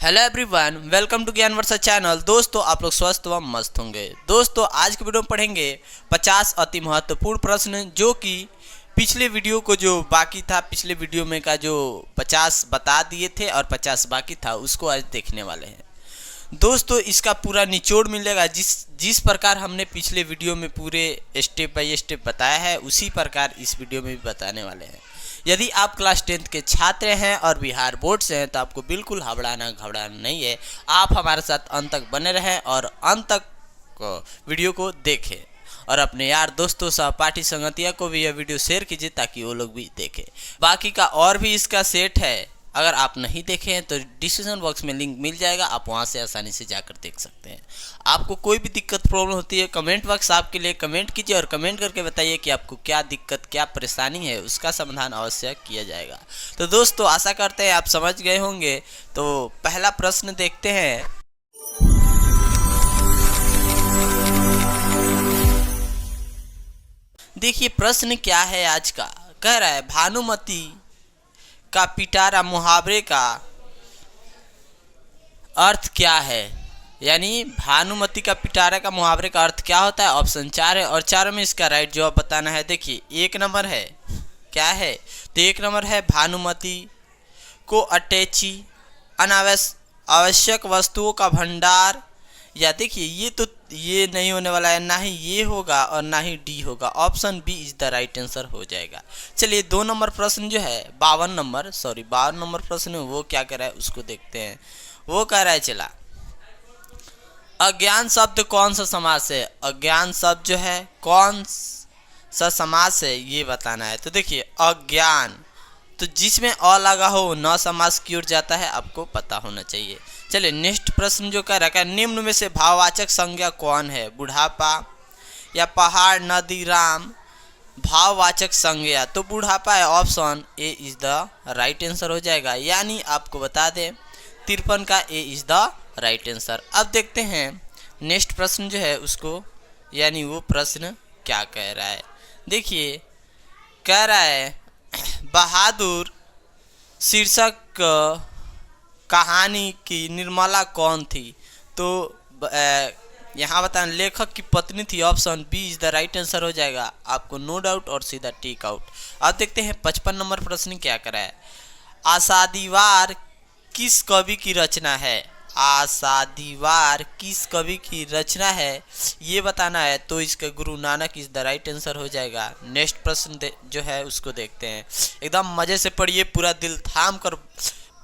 Hello everyone, welcome to ज्ञान वर्षा channel. दोस्तों, आप लोग स्वस्थ व मस्त होंगे। दोस्तों, आज के वीडियो में पढ़ेंगे 50 अति महत्वपूर्ण प्रश्न, जो कि पिछले वीडियो को जो बाकी था, पिछले वीडियो में का जो 50 बता दिए थे और 50 बाकी था, उसको आज देखने वाले हैं। दोस्तों, इसका पूरा निचोड़ मिलेगा। जिस प्रकार हमने पिछले वीडियो में पूरे स्टेप बाय स्टेप बताया है, उसी प्रकार इस वीडियो में भी बताने वाले हैं। यदि आप क्लास 10th के छात्र हैं और बिहार बोर्ड से हैं, तो आपको बिल्कुल घबराना नहीं है। आप हमारे साथ अंत तक बने रहें और अंत तक वीडियो को देखें और अपने यार दोस्तों, सहपाठी, संगतिया को भी यह वीडियो शेयर कीजिए ताकि वो लोग भी देखें। बाकी का और भी इसका सेट है, अगर आप नहीं देखे हैं तो डिस्क्रिप्शन बॉक्स में लिंक मिल जाएगा, आप वहां से आसानी से जाकर देख सकते हैं। आपको कोई भी दिक्कत प्रॉब्लम होती है, कमेंट बॉक्स आपके लिए, कमेंट कीजिए और कमेंट करके बताइए कि आपको क्या दिक्कत, क्या परेशानी है, उसका समाधान अवश्य किया जाएगा। तो दोस्तों, आशा करते हैं आप समझ गए होंगे। तो पहला प्रश्न देखते हैं। देखिए प्रश्न क्या है आज का। कह रहा है, भानुमति का पिटारा मुहावरे का अर्थ क्या है। यानी भानुमति का पिटारा का मुहावरे का अर्थ क्या होता है। ऑप्शन 4 है और चारों में इसका राइट जवाब बताना है। देखिए, एक नंबर है, क्या है, तो एक नंबर है भानुमति को अटैची, आवश्यक वस्तुओं का भंडार। या देखिए, ये नहीं होने वाला है, ना ही ये होगा और ना ही डी होगा। Option B is the right answer हो जाएगा। चलिए 2 नंबर प्रश्न जो है, 52 नंबर प्रश्न, वो क्या कर रहा है उसको देखते हैं। वो कह रहा है, चला, अज्ञान शब्द कौन सा समास है। अज्ञान शब्द जो है कौन सा समास है, ये बताना है। तो देखिए, अज्ञान तो जिसमें अ लगा हो न समास की ओर जाता है, आपको पता होना चाहिए। चलिए नेक्स्ट प्रश्न जो कह रखा है, निम्न में से भाववाचक संज्ञा कौन है। बुढ़ापा या पहाड़, नदी, राम। भाववाचक संज्ञा तो बुढ़ापा है। Option A is the right answer हो जाएगा। यानी आपको बता दें 53 का ए इज द राइट आंसर। अब देखते हैं नेक्स्ट प्रश्न जो है उसको, यानी वो प्रश्न क्या कह रहा है। देखिए, कह रहा है, बहादुर शीर्षक कहानी की निर्मला कौन थी। तो यहाँ बताएं, लेखक की पत्नी थी। Option B is the right answer हो जाएगा। आपको नो डाउट और सीधा टिक आउट। अब देखते हैं 55 नंबर प्रश्न क्या करा है। आशादीवार किस कवि की रचना है। आशादीवार किस कवि की रचना है, ये बताना है। तो इसका Guru Nanak is the right answer हो जाएगा। नेक्स्ट प्रश्न जो है उसको देखते हैं। एकदम मजे से पढ़िए, पूरा दिल थाम कर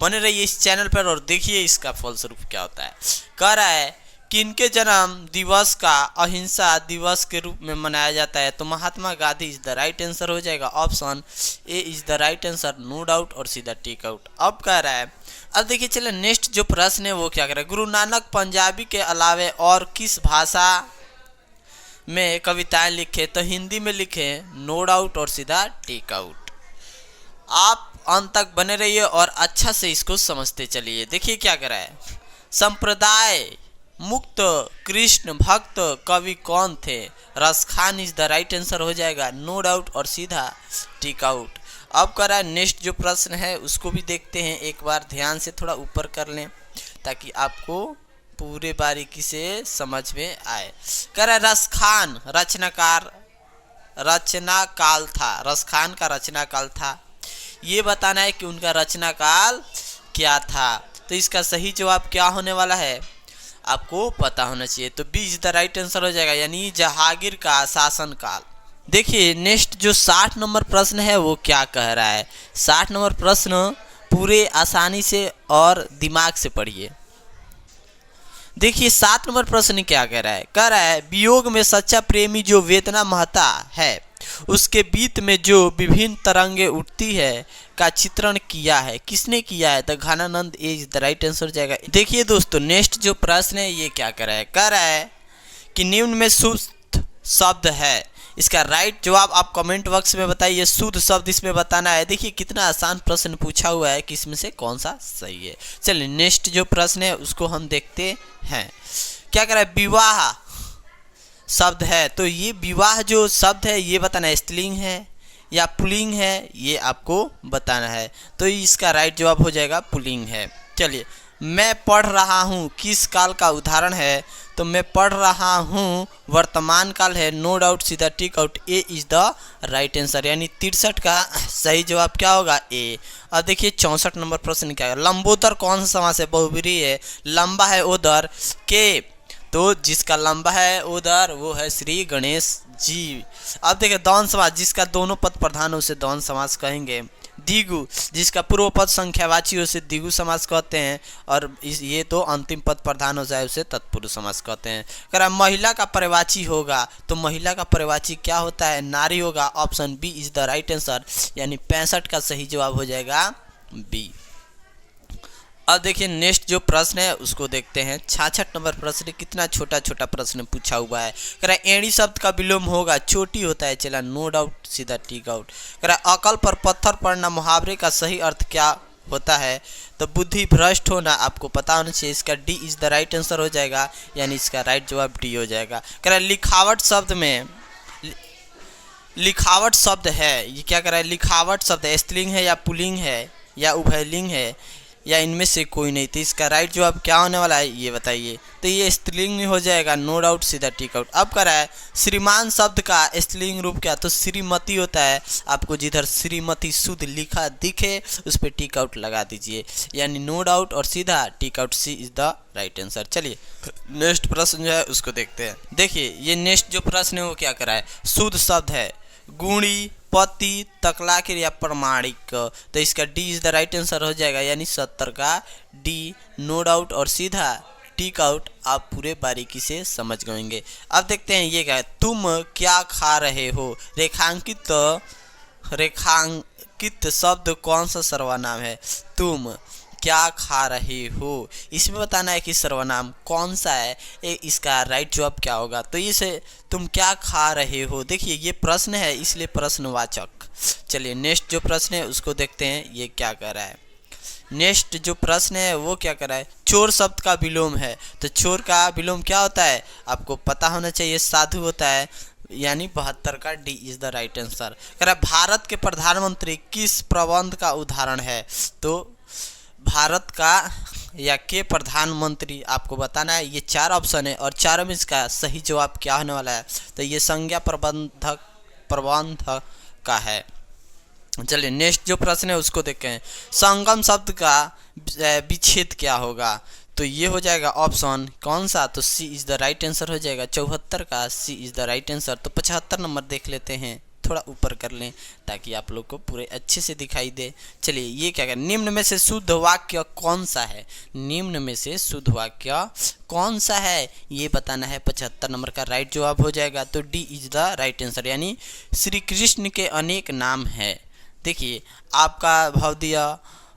बने रहिए इस चैनल पर और देखिए इसका फलस्वरूप क्या होता है। कह रहा है कि इनके जन्म दिवस का अहिंसा दिवस के रूप में मनाया जाता है। तो Mahatma Gandhi is the right answer हो जाएगा। Option A is the right answer, no doubt और सीधा टिक आउट। अब कह रहा है, अब देखिए, चले नेक्स्ट जो प्रश्न है वो क्या कर रहा है। गुरु नानक पंजाबी के अलावे और किस भाषा में कविताएं लिखे। तो हिंदी में लिखे, नो डाउट और सीधा टिक आउट। आप अंत तक बने रहिए और अच्छा से इसको समझते चलिए। देखिए क्या कर रहा है, संप्रदाय मुक्त कृष्ण भक्त कवि कौन थे। Raskhan is the right answer हो जाएगा। नो डाउट और सीधा टिक आउट। अब कर रहा है नेक्स्ट जो प्रश्न है उसको भी देखते हैं। एक बार ध्यान से थोड़ा ऊपर कर लें ताकि आपको पूरे बारीकी से समझ में आए। कह रहा है, रसखान रचना काल था। रसखान का रचना काल था, ये बताना है कि उनका रचना काल क्या था। तो इसका सही जवाब क्या होने वाला है, आपको पता होना चाहिए। तो B is the right answer हो जाएगा, यानी जहांगीर का शासन काल। देखिए नेक्स्ट जो 60 नंबर प्रश्न है वो क्या कह रहा है। 60 नंबर प्रश्न पूरे आसानी से और दिमाग से पढ़िए। देखिए 7 नंबर प्रश्न क्या कह रहा है। कह रहा है, वियोग में सच्चा प्रेमी जो वेदना महता है, उसके बीत में जो विभिन्न तरंगे उठती है का चित्रण किया है। किसने किया है। तो घनानंद ए इज द राइट आंसर हो जाएगा। देखिए दोस्तों, नेक्स्ट जो प्रश्न है ये क्या कर रहा है। कह रहा है कि निम्न में शुद्ध शब्द है। इसका राइट जवाब आप कमेंट बॉक्स में बताइए। शुद्ध शब्द इसमें बताना है। देखिए कितना आसान प्रश्न पूछा हुआ है कि इसमें से कौन सा सही है। चलिए नेक्स्ट जो प्रश्न है उसको हम देखते हैं। क्या कह रहा है, विवाह शब्द है। तो ये विवाह जो शब्द है ये बताना है, स्त्रीलिंग है या पुल्लिंग है, ये आपको बताना है। तो इसका राइट जवाब हो जाएगा पुल्लिंग है। चलिए मैं पढ़ रहा हूँ किस काल का उदाहरण है, तो मैं पढ़ रहा हूँ वर्तमान काल है, नो डाउट, सीधा tick out, A is the right answer, यानी 63 का सही जवाब क्या होगा, ए। अब देखिए 64 नंबर प्रश्न क्या है, लंबोदर कौन सा समास है, बहुब्रीहि है, लंबा है उदर के, तो जिसका लंबा है उधर वो है श्री गणेश जी। अब देखिए द्वंद्व समास, जिसका दोनों पद प्रधान हो उसे द्वंद्व समास कहेंगे। द्विगु, जिसका पूर्व पद संख्यावाची हो उसे द्विगु समास कहते हैं, और ये तो अंतिम पद प्रधान हो जाए उसे तत्पुरुष समास कहते हैं। कह रहा महिला का पर्यायवाची होगा, तो महिला का पर्यायवाची क्या होता है, नारी होगा। Option B is the right answer, यानी 65 का सही जवाब हो जाएगा बी। अब देखिए नेक्स्ट जो प्रश्न है उसको देखते हैं। 66 नंबर प्रश्न, कितना छोटा छोटा प्रश्न पूछा हुआ है। कह रहा है एड़ी शब्द का विलोम होगा, चोटी होता है, चला नो डाउट, सीधा टिक आउट। कह रहा है अकल पर पत्थर पड़ना मुहावरे का सही अर्थ क्या होता है, तो बुद्धि भ्रष्ट होना, आपको पता होना चाहिए। इसका D is the right answer हो जाएगा, यानी इसका राइट जवाब डी हो जाएगा। कह रहा है लिखावट शब्द में, लिखावट शब्द है ये क्या कर रहा है, लिखावट शब्द स्त्रीलिंग है या पुल्लिंग है या उभयलिंग है या इनमें से कोई नहीं, तो इसका राइट जवाब क्या होने वाला है ये बताइए। तो ये स्त्रीलिंग में हो जाएगा, नो डाउट, सीधा टिक आउट। अब कह रहा है श्रीमान शब्द का स्त्रीलिंग रूप क्या, तो श्रीमती होता है। आपको जिधर श्रीमती शुद्ध लिखा दिखे उस पर टिक आउट लगा दीजिए, यानी नो डाउट और सीधा tick out, C is the right answer. चलिए नेक्स्ट प्रश्न जो है उसको देखते हैं। देखिए ये नेक्स्ट जो प्रश्न है वो क्या कर रहा है, शुद्ध शब्द है, गुणी, पति, तकलाकिर या प्रमाणिक, तो इसका D is the right answer हो जाएगा, यानी 70 का डी, नो डाउट और सीधा टिक आउट। आप पूरे बारीकी से समझ गएंगे। अब देखते हैं ये क्या है, तुम क्या खा रहे हो, रेखांकित, रेखांकित शब्द कौन सा सर्वनाम है, तुम क्या खा रहे हो, इसमें बताना है कि सर्वनाम कौन सा है, इसका राइट जवाब क्या होगा। तो इसे तुम क्या खा रहे हो, देखिए ये प्रश्न है इसलिए प्रश्नवाचक। चलिए नेक्स्ट जो प्रश्न है उसको देखते हैं, ये क्या कर रहा है। नेक्स्ट जो प्रश्न है वो क्या कर रहा है, चोर शब्द का विलोम है, तो चोर का विलोम क्या होता है आपको पता होना चाहिए, साधु होता है, यानी 72 का D is the right answer. कह रहा है भारत के प्रधानमंत्री किस प्रबंध का उदाहरण है, तो भारत का या के प्रधानमंत्री आपको बताना है। ये 4 ऑप्शन है और चारों में इसका सही जवाब क्या होने वाला है, तो ये संज्ञा प्रबंध का है। चलिए नेक्स्ट जो प्रश्न है उसको देखते हैं। संगम शब्द का विच्छेद क्या होगा, तो ये हो जाएगा ऑप्शन कौन सा, तो सी इज द राइट आंसर हो जाएगा, 74 का सी इज द राइट आंसर। तो 75 नंबर देख लेते हैं, थोड़ा ऊपर कर लें ताकि आप लोग को पूरे अच्छे से दिखाई दे। चलिए ये क्या है, निम्न में से शुद्ध वाक्य कौन सा है, निम्न में से शुद्ध वाक्य कौन सा है ये बताना है। 75 नंबर का राइट जवाब हो जाएगा, तो D is the right answer, यानी श्री कृष्ण के अनेक नाम है। देखिए आपका भवदिया,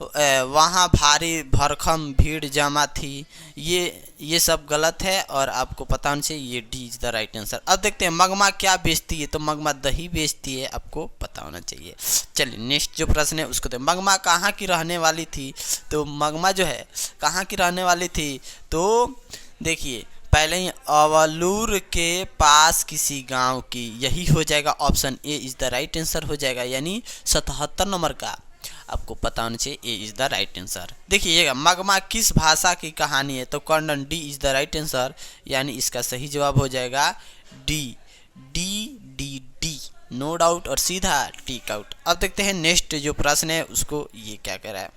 वहाँ भारी भरखम भीड़ जमा थी, ये सब गलत है और आपको पता होना चाहिए, ये D is the right answer. अब देखते हैं मगमा क्या बेचती है, तो मगमा दही बेचती है, आपको पता होना चाहिए। चलिए नेक्स्ट जो प्रश्न है उसको देखते हैं। मगमा कहाँ की रहने वाली थी, तो मगमा जो है कहाँ की रहने वाली थी, तो देखिए पहले ही अवलूर के पास किसी गांव की, यही हो जाएगा, option A is the right answer हो जाएगा, यानी 77 नंबर का आपको पता होना चाहिए, A is the right answer. देखिएगा मगमा किस भाषा की कहानी है, तो Kannada, D is the right answer, यानी इसका सही जवाब हो जाएगा D, D D D, no doubt और सीधा टिक आउट। अब देखते हैं नेक्स्ट जो प्रश्न है उसको, ये क्या कह रहा है।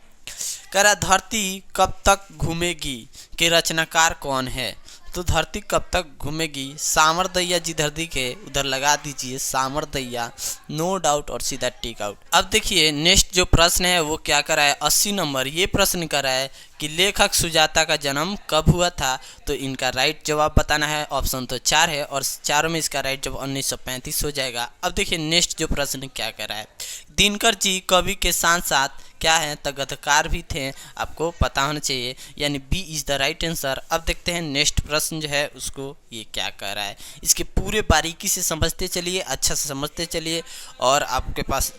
कह रहा धरती कब तक घूमेगी के रचनाकार कौन है, तो धरती कब तक घूमेगी, सामर दैया जिधर दिखे उधर लगा दीजिए सामर दैया, नो डाउट और सीधा टिक आउट। अब देखिए नेक्स्ट जो प्रश्न है वो क्या कर रहा है, 80 नंबर ये प्रश्न कर रहा है कि लेखक सुजाता का जन्म कब हुआ था, तो इनका राइट जवाब बताना है। ऑप्शन तो 4 है और चारों में इसका राइट जवाब 1935 हो जाएगा। अब देखिए नेक्स्ट जो प्रश्न क्या कर रहा है, दिनकर जी कवि के साथ साथ क्या है, तो गद्यकार भी थे, आपको पता होना चाहिए, यानी B is the right answer. अब देखते हैं नेक्स्ट प्रश्न जो है उसको, ये क्या कह रहा है, इसके पूरे बारीकी से समझते चलिए, अच्छा से समझते चलिए, और आपके पास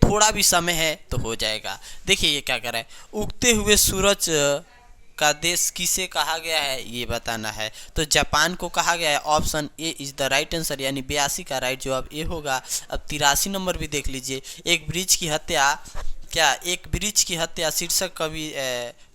थोड़ा भी समय है तो हो जाएगा। देखिए ये क्या कह रहा है, उगते हुए सूरज का देश किसे कहा गया है ये बताना है, तो जापान को कहा गया है, option A is the right answer, यानी 82 का राइट जवाब ए होगा। अब 83 नंबर भी देख लीजिए, एक ब्रिज की हत्या क्या एक वृक्ष की हत्या शीर्षक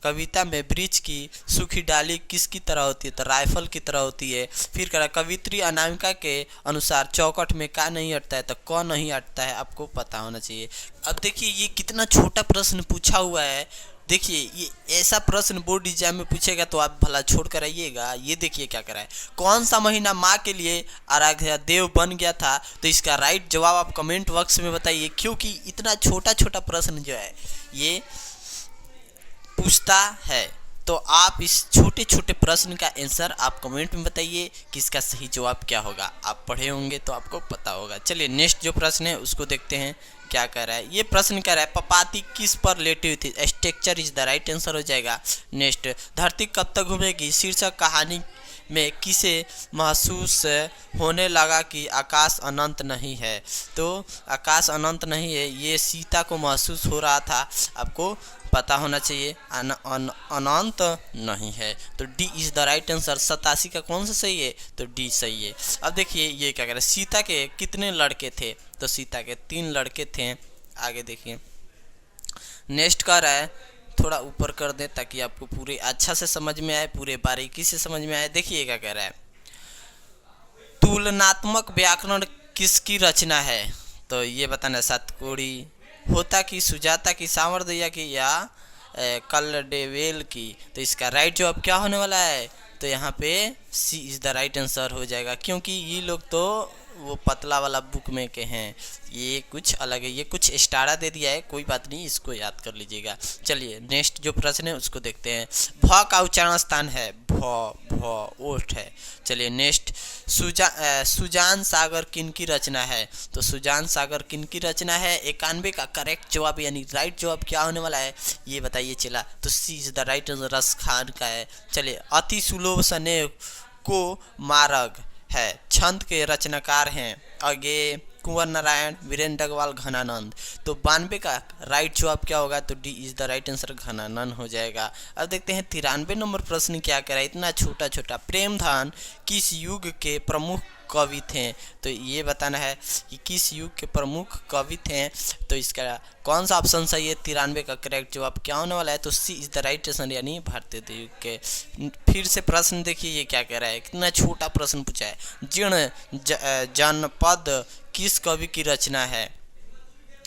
कविता में वृक्ष की सूखी डाली किसकी तरह होती है? तो राइफल की तरह होती है। फिर कह रहा कवित्री अनामिका के अनुसार चौखट में का नहीं अटता है? तो कौन नहीं अटता है, आपको पता होना चाहिए। अब देखिए ये कितना छोटा प्रश्न पूछा हुआ है। देखिए ये ऐसा प्रश्न बोर्ड एग्जाम में पूछेगा तो आप भला छोड़ कर आइएगा। ये देखिए क्या करा है, कौन सा महीना माँ के लिए आराध्य देव बन गया था? तो इसका राइट जवाब आप कमेंट बॉक्स में बताइए, क्योंकि इतना छोटा छोटा प्रश्न जो है ये पूछता है। तो आप इस छोटे छोटे प्रश्न का आंसर आप कमेंट में बताइए कि इसका सही जवाब क्या होगा। आप पढ़े होंगे तो आपको पता होगा। चलिए नेक्स्ट जो प्रश्न है उसको देखते हैं क्या कर रहा है। ये प्रश्न कर रहा है पपाती किस पर लेटी हुई थी? Structure is the right answer हो जाएगा। नेक्स्ट, धरती कब तक घूमेगी शीर्षक कहानी में किसे महसूस होने लगा कि आकाश अनंत नहीं है? तो आकाश अनंत नहीं है, ये सीता को महसूस हो रहा था। आपको पता होना चाहिए अनंत नहीं है। तो D is the right answer. 87 का कौन सा सही है? तो डी सही है। अब देखिए ये क्या कह रहा है, सीता के कितने लड़के थे? तो सीता के 3 लड़के थे। आगे देखिए नेक्स्ट कर रहा है, थोड़ा ऊपर कर दें ताकि आपको पूरे अच्छा से समझ में आए, पूरे बारीकी से समझ में आए। देखिए क्या कह रहा है, तुलनात्मक व्याकरण किसकी रचना है? तो ये बताना, सातकोड़ी होता की, सुजाता की, सामर्थ्य की या कल्डेवेल की? तो इसका राइट जवाब क्या होने वाला है? तो यहाँ पे सी इज़ द राइट आंसर हो जाएगा, क्योंकि ये लोग तो वो पतला वाला बुक में के हैं, ये कुछ अलग है। ये कुछ स्टारा दे दिया है, कोई बात नहीं, इसको याद कर लीजिएगा। चलिए नेक्स्ट जो प्रश्न है उसको देखते हैं। भ का उच्चारण स्थान है भ ओठ है। चलिए नेक्स्ट, सुजान सागर किनकी रचना है? तो सुजान सागर किनकी रचना है? 91 का करेक्ट जवाब यानी राइट जवाब क्या होने वाला है ये बताइए। चला तो सी इज द राइट आंसर, रस खान का है। चलिए, अति सुलभ स्नेह को मार्ग है छंद के रचनाकार हैं आगे कुंवर नारायण, वीरेंद्र अग्रवाल, घनानंद। तो 92 का राइट जवाब क्या होगा? तो D is the right answer, Ghananand हो जाएगा। अब देखते हैं 93 नंबर प्रश्न क्या कह रहा है, इतना छोटा छोटा। प्रेमधन किस युग के प्रमुख कवि थे? तो ये बताना है कि किस युग के प्रमुख कवि थे। तो इसका कौन सा ऑप्शन सही है? 93 का करेक्ट जवाब क्या होने वाला है? तो सी इज द राइट आंसर यानी भारतीय युग के। फिर से प्रश्न देखिए ये क्या कह रहा है, कितना छोटा प्रश्न पूछा है। जीर्ण जनपद किस कवि की रचना है?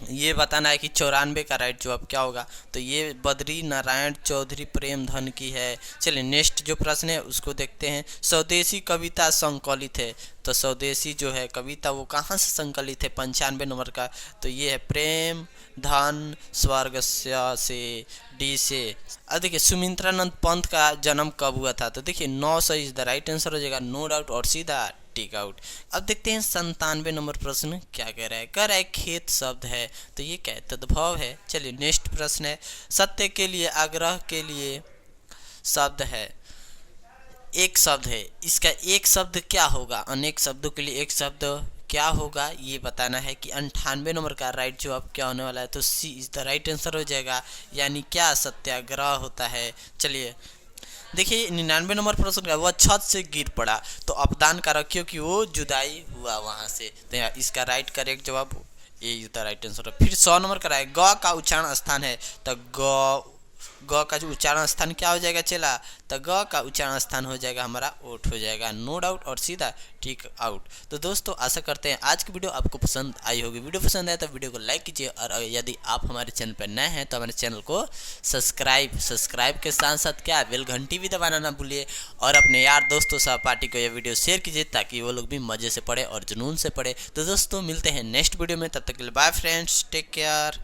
ये बताना है कि 94 का राइट जवाब क्या होगा? तो ये बद्री नारायण चौधरी प्रेमधन की है। चलिए नेक्स्ट जो प्रश्न है उसको देखते हैं। स्वदेशी कविता संकलित है, तो स्वदेशी जो है कविता वो कहाँ से संकलित है? 95 नंबर का। तो ये है प्रेम धन स्वर्ग से, डी से। अब देखिए सुमित्रानंद पंत का जन्म कब हुआ था? तो देखिए 9 सही इज द राइट आंसर हो जाएगा, नो डाउट और सीधा टिक आउट। अब देखते हैं 97 नंबर प्रश्न क्या कह रहा है। कह रहा है खेत शब्द है, तो ये क्या है? तद्भव है। चलिए नेक्स्ट प्रश्न है, सत्य के लिए आग्रह के लिए शब्द है, एक शब्द है, इसका एक शब्द क्या होगा? अनेक शब्दों के लिए एक शब्द क्या होगा ये बताना है कि 98 नंबर का राइट जवाब क्या होने वाला है? तो सी इज द राइट आंसर हो जाएगा, यानी क्या सत्याग्रह होता है। चलिए देखिए 99 नंबर प्रश्न का, वह छत से गिर पड़ा तो अपदान कारक क्योंकि वो जुदाई हुआ वहां से। तो यहाँ इसका राइट करेक्ट जवाब ए इज द राइट आंसर। फिर 100 नंबर का है, ग का उच्चारण स्थान है, तो ग का जो उच्चारण स्थान क्या हो जाएगा चला? तो ग का उच्चारण स्थान हो जाएगा हमारा ओठ हो जाएगा, नो डाउट और सीधा ठीक आउट। तो दोस्तों आशा करते हैं आज की वीडियो आपको पसंद आई होगी। वीडियो पसंद आए तो वीडियो को लाइक कीजिए, और यदि आप हमारे चैनल पर नए हैं तो हमारे चैनल को सब्सक्राइब के साथ साथ क्या बेल घंटी भी दबाना ना भूलिए, और अपने यार दोस्तों सहपाठी को यह वीडियो शेयर कीजिए ताकि वो लोग भी मज़े से पढ़े और जुनून से पढ़े। तो दोस्तों मिलते हैं नेक्स्ट वीडियो में, तब तक के लिए बाय फ्रेंड्स, टेक केयर।